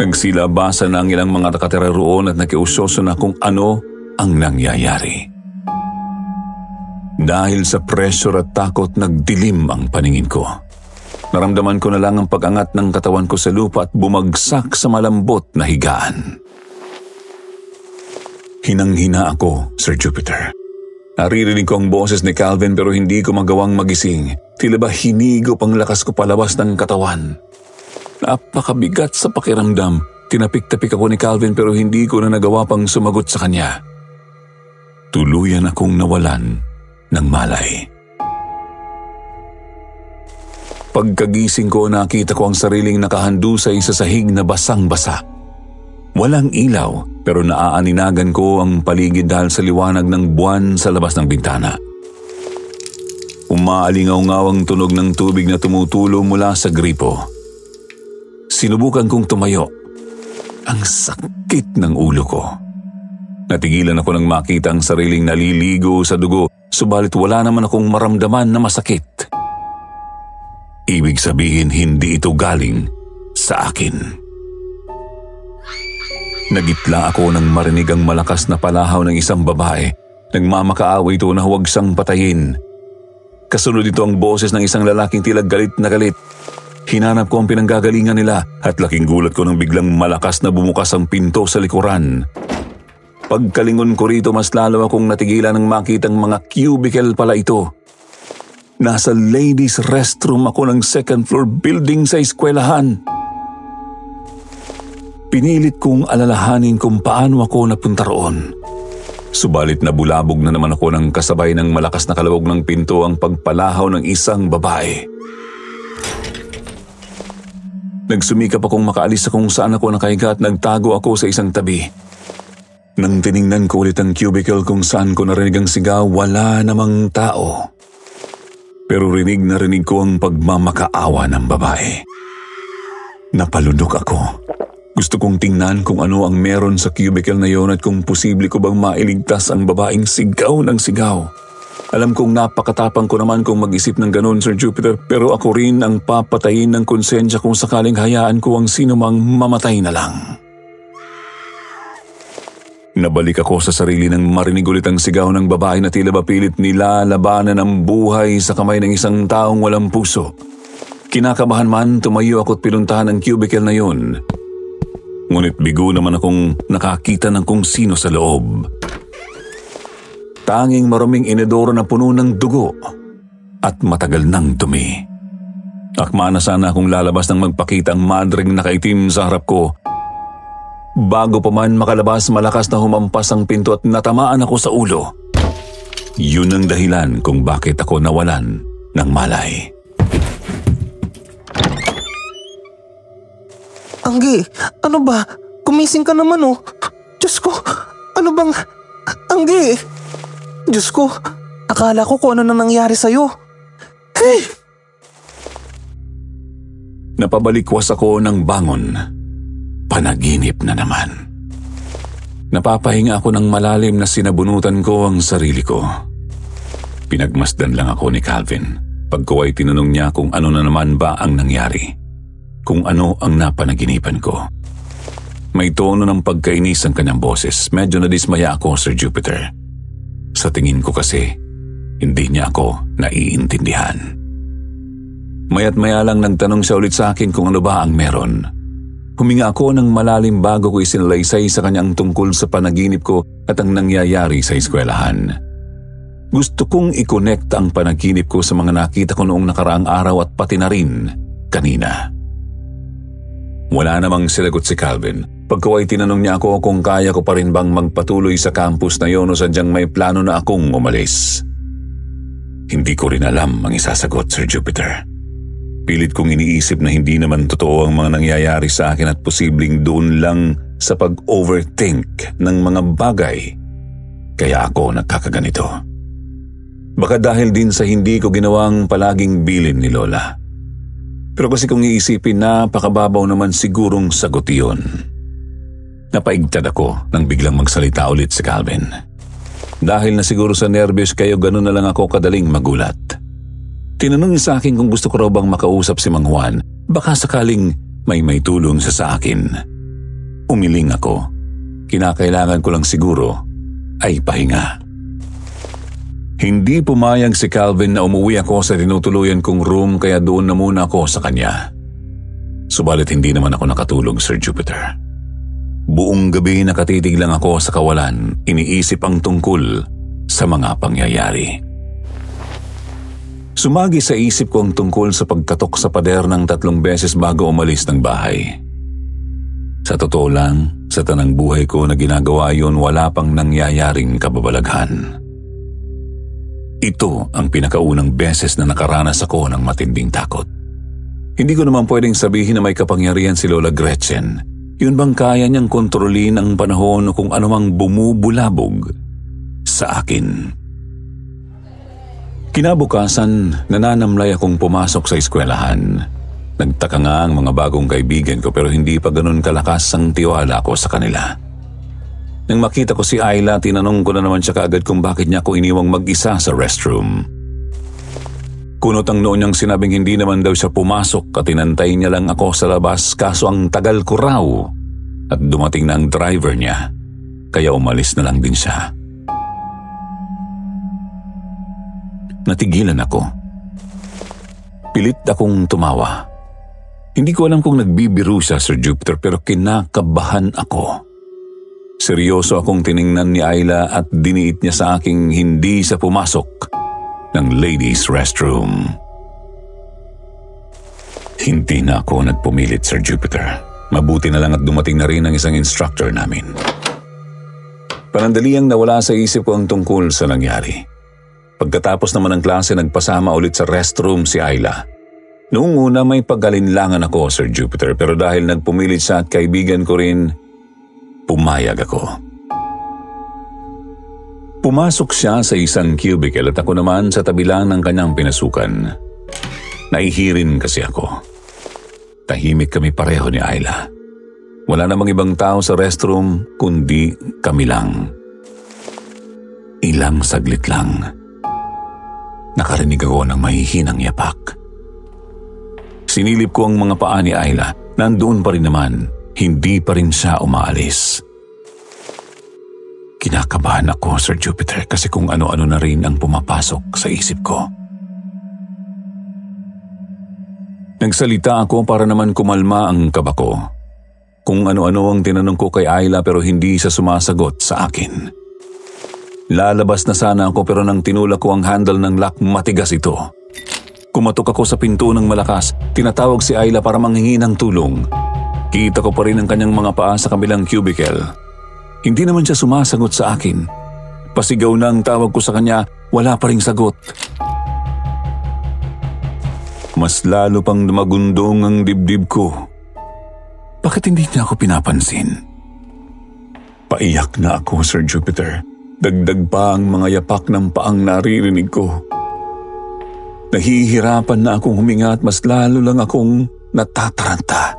Nagsilabasa na ang ilang mga nakatira roon at nakiusyoso na kung ano ang nangyayari. Dahil sa pressure at takot, nagdilim ang paningin ko. Naramdaman ko na lang ang pag-angat ng katawan ko sa lupa at bumagsak sa malambot na higaan. Hinang-hina ako, Sir Jupiter. Naririnig ko ang boses ni Calvin pero hindi ko magawang magising. Tila ba hinigop ang lakas ko palabas ng katawan. Napakabigat sa pakiramdam. Tinapik-tapik ako ni Calvin pero hindi ko na nagawa pang sumagot sa kanya. Tuluyan akong nawalan ng malay. Pagkagising ko, nakita ko ang sariling nakahandusay sa sahig na basang-basa. Walang ilaw pero naaaninagan ko ang paligid dahil sa liwanag ng buwan sa labas ng bintana. Umaalingaw-ngaw ang tunog ng tubig na tumutulo mula sa gripo. Sinubukan kong tumayo. Ang sakit ng ulo ko. Natigilan ako nang makita ang sariling naliligo sa dugo, subalit wala naman akong maramdaman na masakit. Ibig sabihin hindi ito galing sa akin. Nagitla ako nang marinig ang malakas na palahaw ng isang babae. Nagmamakaawa ito na huwag siyang patayin. Kasunod ito ang boses ng isang lalaking tila galit na galit. Hinanap ko ang pinanggagalingan nila at laking gulat ko nang biglang malakas na bumukas ang pinto sa likuran. Pagkalingon ko rito, mas lalo akong natigilan nang makitang mga cubicle pala ito. Nasa ladies restroom ako ng second floor building sa eskwelahan. Pinilit kong alalahanin kung paano ako napunta roon. Subalit nabulabog na naman ako ng kasabay ng malakas na kalawog ng pinto ang pagpalahaw ng isang babae. Nagsumikap akong makaalis sa kung saan ako nakahiga at nagtago ako sa isang tabi. Nang tiningnan ko ulit ang cubicle kung saan ko narinig ang sigaw, wala namang tao. Pero rinig na rinig ko ang pagmamakaawa ng babae. Napalunok ako. Gusto kong tingnan kung ano ang meron sa cubicle na yon at kung posible ko bang mailigtas ang babaeng sigaw ng sigaw. Alam kong napakatapang ko naman kung mag-isip ng ganun, Sir Jupiter, pero ako rin ang papatayin ng konsensya kung sakaling hayaan ko ang sinumang mamatay na lang. Nabalik ako sa sarili nang marinig ulit ang sigaw ng babae na tila ba pilit nilalabanan ang buhay sa kamay ng isang taong walang puso. Kinakabahan man, tumayo ako at pinuntahan ang cubicle na yun. Ngunit bigo naman akong nakakita ng kung sino sa loob. Tanging maruming inidoro na puno ng dugo at matagal ng dumi. Akma na sana akong lalabas nang magpakita ang madring nakaitim sa harap ko. Bago pa man makalabas, malakas na humampas ang pinto at natamaan ako sa ulo. Yun ang dahilan kung bakit ako nawalan ng malay. Anggi, ano ba? Kumising ka naman oh. Diyos ko, ano bang... Anggi! Diyos ko, akala ko kung ano na nangyari sa'yo. Hey! Napabalikwas ako ng bangon. Panaginip na naman. Napapahinga ako ng malalim na sinabunutan ko ang sarili ko. Pinagmasdan lang ako ni Calvin. Pag ko ay tinanong niya kung ano na naman ba ang nangyari. Kung ano ang napanaginipan ko. May tono ng pagkainis ang kanyang boses. Medyo nadismaya ako, Sir Jupiter. Sa tingin ko kasi, hindi niya ako naiintindihan. Maya't maya lang nagtanong siya ulit sa akin kung ano ba ang meron. Huminga ako ng malalim bago ko isinalaysay sa kanyang tungkol sa panaginip ko at ang nangyayari sa eskwelahan. Gusto kong i-connect ang panaginip ko sa mga nakita ko noong nakaraang araw at pati na rin kanina. Wala namang sinagot si Calvin. Pagkaway tinanong niya ako kung kaya ko pa rin bang magpatuloy sa campus na yon o sadyang may plano na akong umalis. Hindi ko rin alam ang isasagot, Sir Jupiter. Pilit kong iniisip na hindi naman totoo ang mga nangyayari sa akin at posibleng doon lang sa pag-overthink ng mga bagay. Kaya ako nagkakaganito. Baka dahil din sa hindi ko ginawang palaging bilin ni Lola. Pero kasi kung iisipin, napakababaw naman sigurong sagot iyon. Napaigtad ako nang biglang magsalita ulit si Calvin. Dahil na siguro sa nervyos kayo, ganun na lang ako kadaling magulat. Tinanong niya sa akin kung gusto ko raw bang makausap si Mang Juan. Baka sakaling may tulong siya sa akin. Umiling ako. Kinakailangan ko lang siguro ay pahinga. Hindi pumayag si Calvin na umuwi ako sa tinutuluyan kong room kaya doon na muna ako sa kanya. Subalit hindi naman ako nakatulog, Sir Jupiter. Buong gabi nakatitig lang ako sa kawalan, iniisip ang tungkol sa mga pangyayari. Sumagi sa isip ko ang tungkol sa pagkatok sa pader ng 3 beses bago umalis ng bahay. Sa totoo lang, sa tanang buhay ko na ginagawa yun, wala pang nangyayaring kababalaghan. Ito ang pinakaunang beses na nakaranas ako ng matinding takot. Hindi ko naman pwedeng sabihin na may kapangyarihan si Lola Gretchen. Yun bang kaya niyang kontrolin ang panahon kung anumang bumubulabog sa akin? Kinabukasan, nananamlay akong pumasok sa eskwelahan. Nagtaka nga ang mga bagong kaibigan ko pero hindi pa ganun kalakas ang tiwala ko sa kanila. Nang makita ko si Ayla, tinanong ko na naman siya kaagad kung bakit niya ako iniwang mag-isa sa restroom. Kunot ang noon niyang sinabing hindi naman daw siya pumasok at inantay niya lang ako sa labas kaso ang tagal ko raw at dumating na ang driver niya kaya umalis na lang din siya. Natigilan ako. Pilit akong tumawa. Hindi ko alam kung nagbibiro siya, Sir Jupiter, pero kinakabahan ako. Seryoso akong tiningnan ni Ayla at diniit niya sa aking hindi siya pumasok. ng ladies' restroom. Hindi na ako nagpumilit, Sir Jupiter. Mabuti na lang at dumating na rin ang isang instructor namin. Panandaliang nawala sa isip ko ang tungkol sa nangyari. Pagkatapos naman ng klase, nagpasama ulit sa restroom si Ayla. Noong una may pag-alinlangan ako, Sir Jupiter, pero dahil nagpumilit siya at kaibigan ko rin, pumayag ako. Pumasok siya sa isang cubicle at ako naman sa tabi lang ng kanyang pinasukan. Naihirin kasi ako. Tahimik kami pareho ni Ayla. Wala namang ibang tao sa restroom kundi kami lang. Ilang saglit lang. Nakarinig ako ng mahihinang yapak. Sinilip ko ang mga paa ni Ayla. Nandoon pa rin naman. Hindi pa rin siya umaalis. Kinakabahan ako, Sir Jupiter, kasi kung ano-ano na rin ang pumapasok sa isip ko. Nagsalita ako para naman kumalma ang kaba ko. Kung ano-ano ang tinanong ko kay Ayla pero hindi siya sumasagot sa akin. Lalabas na sana ako pero nang tinulak ko ang handle ng lock, matigas ito. Kumatok ako sa pinto ng malakas. Tinatawag si Ayla para manghingi ng tulong. Kita ko pa rin ang kanyang mga paa sa kabilang cubicle. Hindi naman siya sumasagot sa akin. Pasigaw na ang tawag ko sa kanya, wala pa ring sagot. Mas lalo pang dumagundong ang dibdib ko. Bakit hindi niya ako pinapansin? Paiyak na ako, Sir Jupiter. Dagdag pa ang mga yapak ng paang naririnig ko. Nahihirapan na akong huminga at mas lalo lang akong natataranta.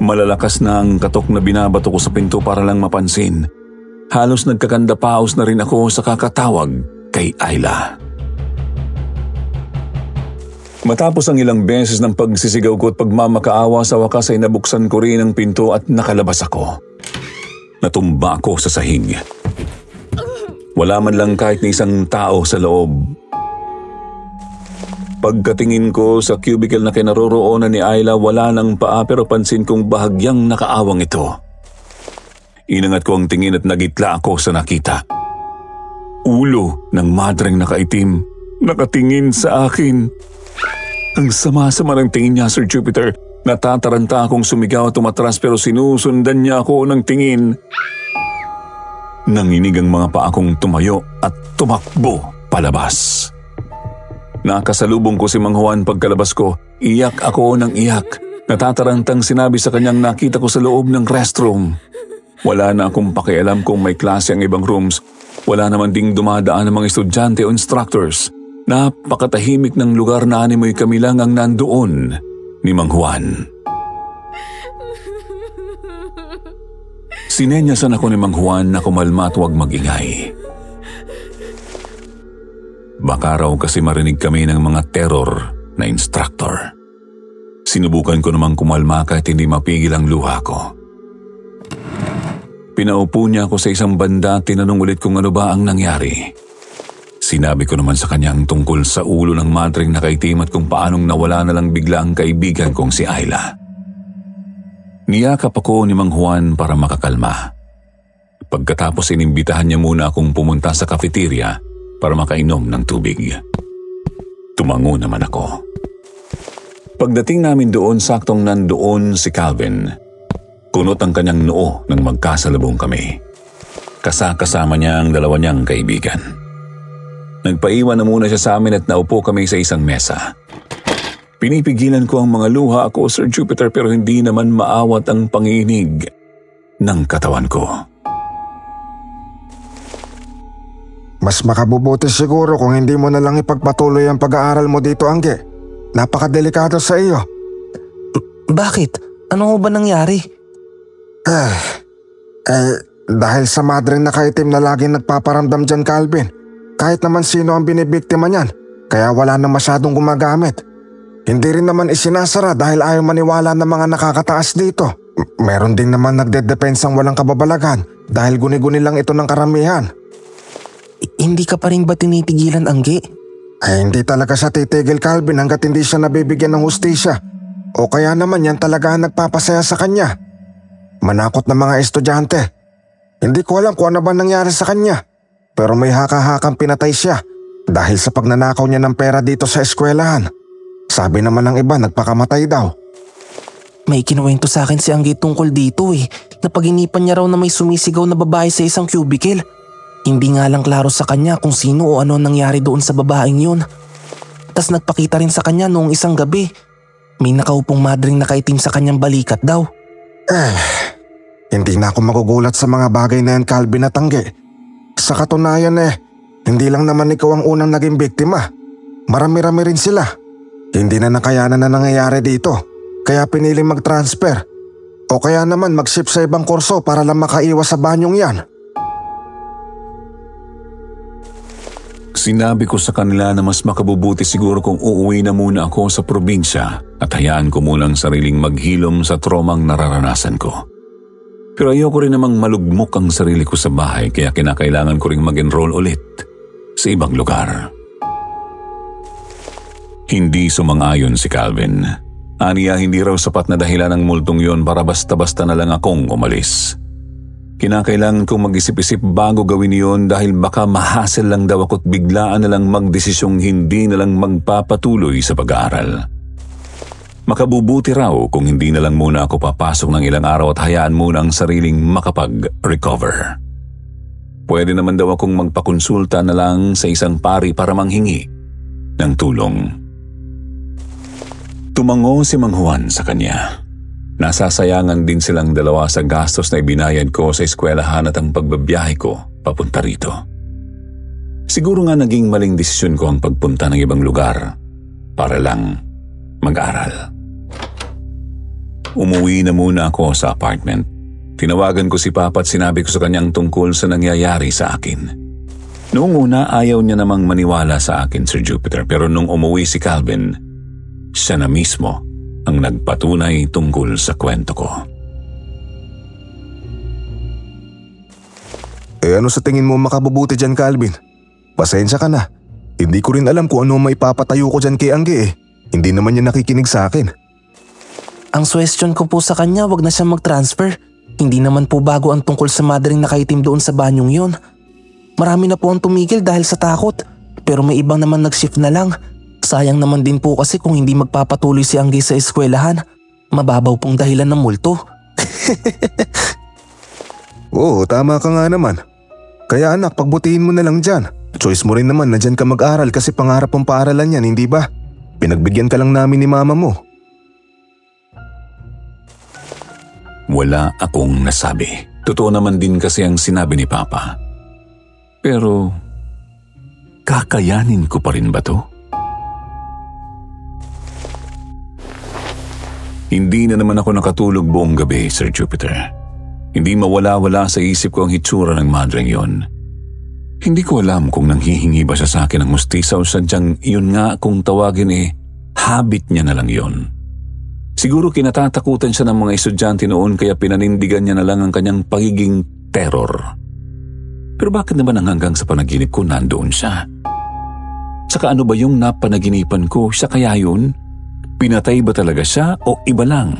Malalakas na ang katok na binabato ko sa pinto para lang mapansin. Halos nagkakanda-paos na rin ako sa kakatawag kay Ayla. Matapos ang ilang beses ng pagsisigaw ko at pagmamakaawa, sa wakas ay nabuksan ko rin ang pinto at nakalabas ako. Natumba ako sa sahig. Wala man lang kahit na isang tao sa loob. Pagkatingin ko sa cubicle na kinaroroonan ni Ayla, wala nang paa pero pansin kong bahagyang nakaawang ito. Inangat ko ang tingin at nagitla ako sa nakita. Ulo ng madreng nakaitim, nakatingin sa akin. Ang sama-sama ng tingin niya, Sir Jupiter. Natataranta akong sumigaw at umatras pero sinusundan niya ako ng tingin. Nanginig ang mga paa kong tumayo at tumakbo palabas. Nakasalubong ko si Mang Juan pagkalabas ko. Iyak ako ng iyak. Natatarantang sinabi sa kanyang nakita ko sa loob ng restroom. Wala na akong pakialam kung may klase ang ibang rooms. Wala naman ding dumadaan ng mga estudyante o instructors. Napakatahimik ng lugar na animoy kami lang ang nandoon ni Mang Juan. Sinenyasan ako ni Mang Juan na kumalma at huwag magingay. Baka raw kasi marinig kami ng mga terror na instructor. Sinubukan ko namang kumalma kahit hindi mapigil ang luha ko. Pinaupo niya ako sa isang banda at tinanong ulit kung ano ba ang nangyari. Sinabi ko naman sa kanya ang tungkol sa ulo ng madreng nakaitim at kung paanong nawala na lang bigla ang kaibigan kong si Ayla. Niyakap ako ni Mang Juan para makakalma. Pagkatapos inimbitahan niya muna akong pumunta sa cafeteria para makainom ng tubig. Tumango naman ako. Pagdating namin doon, saktong nandoon si Calvin. Kunot ang kanyang noo nang magkasalubong kami. Kasama niya ang dalawa niyang kaibigan. Nagpaiwan na muna siya sa amin at naupo kami sa isang mesa. Pinipigilan ko ang mga luha ako, Sir Jupiter, pero hindi naman maawat ang panginig ng katawan ko. Mas makabubuti siguro kung hindi mo na lang ipagpatuloy ang pag-aaral mo dito, Angge. Napakadelikado sa iyo. Bakit? Ano ba nangyari? Dahil sa madreng nakaitim na laging nagpaparamdam dyan, Calvin. Kahit naman sino ang binibiktima niyan, kaya wala na masyadong gumagamit. Hindi rin naman isinasara dahil ayaw maniwala ng mga nakakataas dito. Meron din naman nagdedepensang walang kababalagan dahil guni-guni lang ito ng karamihan. Hindi ka pa rin ba tinitigilan, Angge? Hindi talaga siya titigil, Calvin, hanggat hindi siya nabibigyan ng hustisya. O kaya naman yan talaga ang nagpapasaya sa kanya. Manakot na mga estudyante. Hindi ko alam kung ano ba nangyari sa kanya. Pero may haka-hakang pinatay siya. Dahil sa pagnanakaw niya ng pera dito sa eskwelahan. Sabi naman ng iba nagpakamatay daw. May kinuwento sa akin si Anggi tungkol dito Napaginipan niya raw na may sumisigaw na babae sa isang cubicle. Hindi nga lang klaro sa kanya kung sino o ano nangyari doon sa babaeng yun. Tas nagpakita rin sa kanya noong isang gabi. May nakaupong madring nakaitim sa kanyang balikat daw. Hindi na ako magugulat sa mga bagay na yan, Calvin at Anggi. Sa katunayan hindi lang naman ikaw ang unang naging biktima. Marami-rami rin sila. Hindi na nakayanan na nangyayari dito. Kaya piniling mag-transfer. O kaya naman mag-ship sa ibang kurso para lang makaiwas sa banyong yan. Sinabi ko sa kanila na mas makabubuti siguro kung uuwi na muna ako sa probinsya at hayaan ko munang sariling maghilom sa tromang nararanasan ko. Pero ayoko rin namang malugmok ang sarili ko sa bahay kaya kinakailangan ko ring mag-enroll ulit sa ibang lugar. Hindi sumang-ayon si Calvin. Aniya hindi raw sapat na dahilan ng multong yon para basta-basta na lang akong umalis. Kinakailangan kong mag-isip-isip bago gawin yon dahil baka mahasel lang daw ako't biglaan na lang magdesisyong hindi na lang magpapatuloy sa pag-aaral. Makabubuti raw kung hindi na lang muna ako papasok ng ilang araw at hayaan muna ang sariling makapag-recover. Pwede naman daw akong magpakonsulta na lang sa isang pari para manghingi ng tulong. Tumango si Mang Juan sa kanya. Nasasayangan din silang dalawa sa gastos na ibinayad ko sa eskwelahan at ang pagbabiyahe ko papunta rito. Siguro nga naging maling desisyon ko ang pagpunta ng ibang lugar para lang mag-aral. Umuwi na muna ako sa apartment. Tinawagan ko si Papa at sinabi ko sa kanyang tungkol sa nangyayari sa akin. Noong una ayaw niya namang maniwala sa akin, Sir Jupiter, pero nung umuwi si Calvin, siya na mismo ang nagpatunay tungkol sa kwento ko. Ano sa tingin mo makabubuti dyan, Calvin? Pasensya ka na. Hindi ko rin alam kung ano maipapatayo ko dyan kay Anggi Hindi naman niya nakikinig sa akin. Ang suwestyon ko po sa kanya, wag na siyang mag-transfer. Hindi naman po bago ang tungkol sa madring nakaitim doon sa banyong yon. Marami na po ang tumigil dahil sa takot. Pero may ibang naman nag-shift na lang. Sayang naman din po kasi kung hindi magpapatuloy si Anggi sa eskwelahan. Mababaw pong dahilan ng multo. Oo, tama ka nga naman. Kaya anak, pagbutihin mo na lang dyan. Choice mo rin naman na dyan ka mag-aral kasi pangarap mong paaralan yan, hindi ba? Pinagbigyan ka lang namin ni mama mo. Wala akong nasabi. Totoo naman din kasi ang sinabi ni Papa. Pero, kakayanin ko pa rin ba to? Hindi na naman ako nakatulog buong gabi, Sir Jupiter. Hindi mawala-wala sa isip ko ang hitsura ng madreng yon. Hindi ko alam kung nanghihingi ba siya sa akin ng hustisa o sadyang yun nga kung tawagin habit niya na lang yon. Siguro kinatatakutan siya ng mga estudyante noon kaya pinanindigan niya na lang ang kanyang pagiging terror. Pero bakit naman hanggang sa panaginip ko nandoon siya? Saka ano ba yung napanaginipan ko? Siya kaya yun? Pinatay ba talaga siya o iba lang?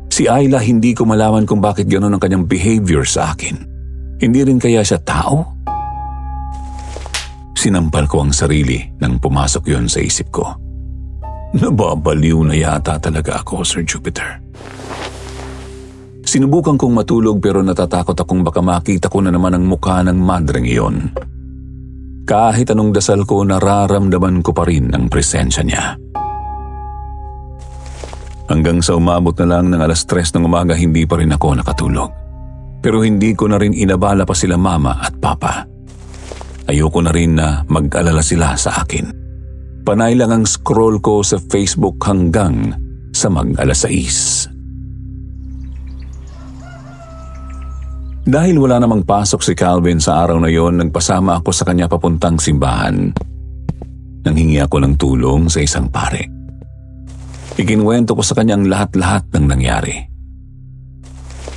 Si Ayla hindi ko malaman kung bakit gano'n ang kanyang behavior sa akin. Hindi rin kaya siya tao? Sinampal ko ang sarili nang pumasok yon sa isip ko. Nababaliw na yata talaga ako, Sir Jupiter. Sinubukan kong matulog pero natatakot akong baka makita ko na naman ang mukha ng madreng iyon. Kahit anong dasal ko, nararamdaman ko pa rin ang presensya niya. Hanggang sa umabot na lang ng 3:00 ng umaga, hindi pa rin ako nakatulog. Pero hindi ko na rin inabala pa sila Mama at Papa. Ayoko na rin na mag-alala sila sa akin. Panay lang ang scroll ko sa Facebook hanggang sa mag-6:00. Dahil wala namang pasok si Calvin sa araw na yon, nagpasama ako sa kanya papuntang simbahan. Nanghingi ako ng tulong sa isang pare. Ikinwento ko sa kanyang lahat-lahat ng nangyari.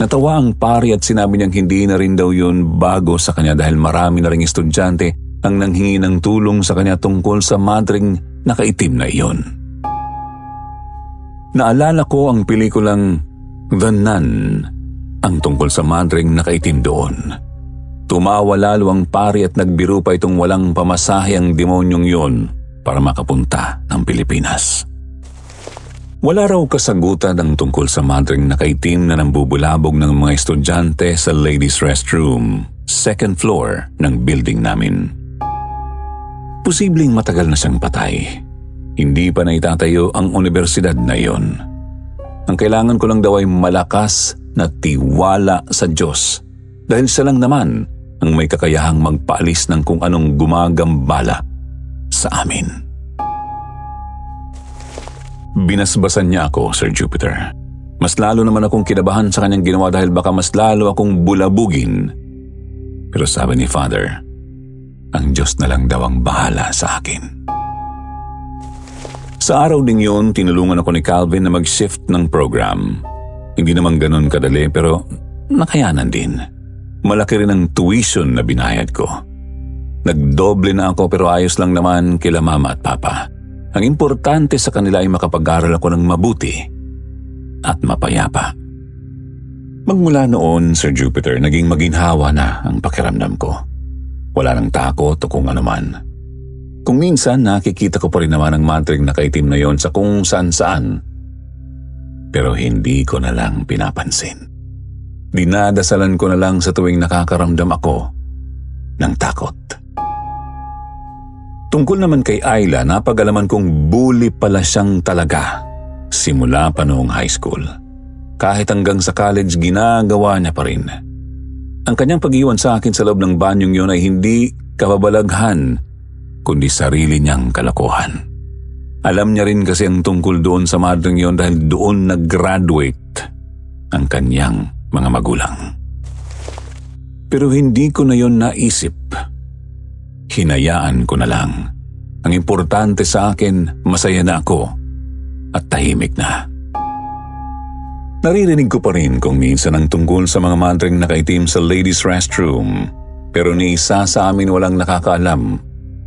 Natawa ang pari at sinabi niyang hindi na rin daw yun bago sa kanya dahil marami na ring estudyante ang nanghingi ng tulong sa kanya tungkol sa madring nakaitim na iyon. Naalala ko ang pelikulang The Nun ang tungkol sa madring nakaitim doon. Tumawa lalo ang pari at nagbiro pa itong walang pamasahe ang demonyong yon para makapunta ng Pilipinas. Wala raw kasagutan ang tungkol sa madring nakaitim na nambubulabog ng mga estudyante sa ladies' restroom, second floor ng building namin. Posibleng matagal na siyang patay. Hindi pa naitatayo ang universidad na iyon. Ang kailangan ko lang daw ay malakas na tiwala sa Diyos dahil siya lang naman ang may kakayahang magpaalis ng kung anong gumagambala sa amin. Binasbasan niya ako, Sir Jupiter. Mas lalo naman akong kinabahan sa kanyang ginawa dahil baka mas lalo akong bulabugin. Pero sabi ni Father, ang Diyos na lang daw ang bahala sa akin. Sa araw ding yun, tinulungan ako ni Calvin na mag-shift ng program. Hindi naman ganun kadali pero nakayanan din. Malaki rin ang tuition na binayad ko. Nagdoble na ako pero ayos lang naman kila Mama at Papa. Ang importante sa kanila ay makapag-aral ako ng mabuti at mapayapa. Magmula noon, Sir Jupiter, naging maginhawa na ang pakiramdam ko. Wala nang takot o kung ano man. Kung minsan nakikita ko pa rin naman ang mantring nakaitim na yon sa kung saan-saan. Pero hindi ko na lang pinapansin. Dinadasalan ko na lang sa tuwing nakakaramdam ako ng takot. Tungkol naman kay Ayla, napag-alaman kong bully pala siyang talaga simula pa noong high school. Kahit hanggang sa college, ginagawa niya pa rin. Ang kanyang pag-iwan sa akin sa loob ng banyong yun ay hindi kababalaghan, kundi sarili niyang kalokohan. Alam niya rin kasi ang tungkol doon sa madring yun dahil doon nag-graduate ang kanyang mga magulang. Pero hindi ko na yon naisip. Hinayaan ko na lang. Ang importante sa akin, masaya na ako at tahimik na. Naririnig ko pa rin kung minsan ang tungkol sa mga mantring nakaitim sa ladies' restroom, pero ni isa sa amin walang nakakaalam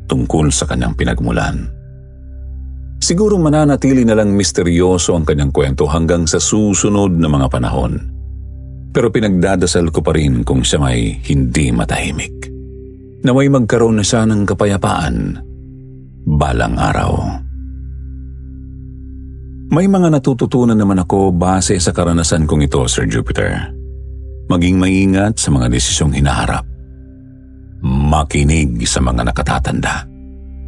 tungkol sa kanyang pinagmulan. Siguro mananatili na lang misteryoso ang kanyang kwento hanggang sa susunod na mga panahon. Pero pinagdadasal ko pa rin kung siya may hindi matahimik. Naway magkaroon na siya ng kapayapaan balang araw. May mga natututunan naman ako base sa karanasan kong ito, Sir Jupiter. Maging maingat sa mga desisyong hinaharap. Makinig sa mga nakatatanda.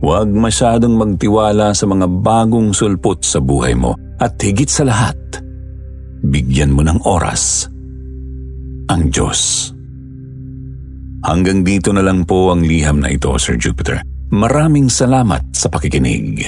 Huwag masyadong magtiwala sa mga bagong sulpot sa buhay mo. At higit sa lahat, bigyan mo ng oras ang Diyos. Hanggang dito na lang po ang liham na ito, Sir Jupiter. Maraming salamat sa pakikinig.